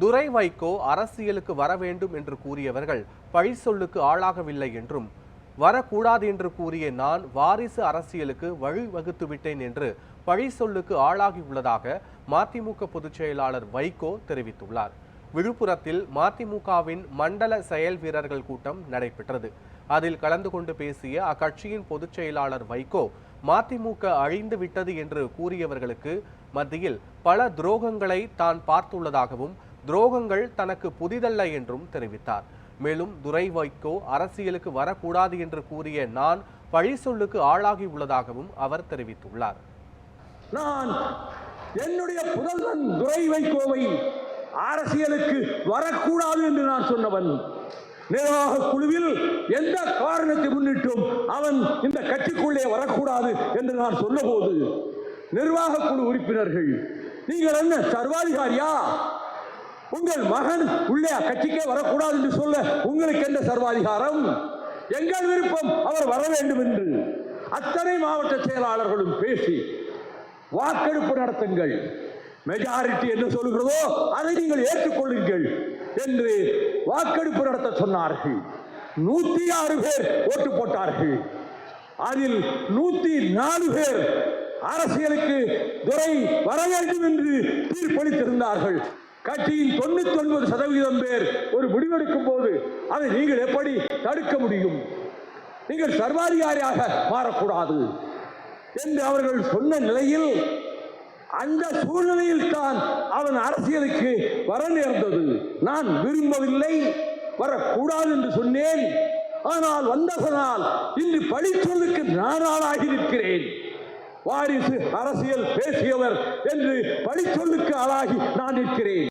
துரை வைகோ அரசியலுக்கு வர வேண்டும் என்று கூறியவர்கள் பழி சொல்லுக்கு ஆளாகவில்லை என்றும், வரக்கூடாது என்று கூறிய நான் வாரிசு அரசியலுக்கு வழிவகுத்து விட்டேன் என்று பழி சொல்லுக்கு ஆளாகியுள்ளதாக மதிமுக பொதுச் செயலாளர் வைகோ தெரிவித்துள்ளார். விழுப்புரத்தில் மதிமுகவின் மண்டல செயல் வீரர்கள் கூட்டம் நடைபெற்றது. அதில் கலந்து கொண்டு பேசிய அக்கட்சியின் பொதுச் செயலாளர் வைகோ, மதிமுக அழிந்து விட்டது என்று கூறியவர்களுக்கு மத்தியில் பல துரோகங்களை தான் பார்த்துள்ளதாகவும், துரோகங்கள் தனக்கு புதிதல்ல என்றும் தெரிவித்தார். மேலும் துரை வைகோ அரசியலுக்கு வரக்கூடாது என்று கூறிய நான் பழி சொல்லுக்கு ஆளாகி உள்ளதாகவும் அவர் தெரிவித்துள்ளார். நான் என்னுடைய புதல்வன் துரை வைகோவை அரசியலுக்கு வரக்கூடாது என்று நான் சொன்னவன். நிர்வாக குழுவில் எந்த காரணத்தை முன்னிட்டும் அவன் இந்த கட்சிக்குள்ளே வரக்கூடாது என்று நான் சொன்னபோது, நிர்வாக குழு உறுப்பினர்கள், நீங்கள் என்ன சர்வாதிகாரியா? உங்கள் மகன் உள்ளே கட்சிக்கே வரக்கூடாது என்று சொல்ல உங்களுக்கு என்ன சர்வாதிகாரம்? எங்கள் விருப்பம் அவர் வர வேண்டும் என்று அத்தனை மாவட்ட செயலாளர்களும் பேசி வாக்கெடுப்பு நடத்துங்கள், மெஜாரிட்டி என்ன சொல்கிறதோ அதை நீங்கள் ஏற்றுக்கொள்ளுங்கள் என்று வாக்கெடுப்பு நடத்த சொன்னார்கள். 106 பேர் ஓட்டு போட்டார்கள். அதில் 104 பேர் அரசியலுக்கு துரை வர வேண்டும் என்று தீர்ப்பளித்திருந்தார்கள். கட்சியின் 99% பேர் ஒரு முடிவெடுக்கும் போது அதை நீங்கள் எப்படி தடுக்க முடியும்? நீங்கள் சர்வாதிகாரியாக மாறக்கூடாது என்று அவர்கள் சொன்ன நிலையில், அந்த சூழ்நிலையில் தான் அவன் அரசியலுக்கு வர நேர்ந்தது. நான் விரும்பவில்லை, வரக்கூடாது என்று சொன்னேன். ஆனால் வந்ததனால் இன்று பழிச்சொல்லுக்கு நான் ஆளாகி நிற்கிறேன். வாரிசு அரசியல் பேசியவர் என்று பழிச்சொல்லுக்கு ஆளாகி நான் நிற்கிறேன்.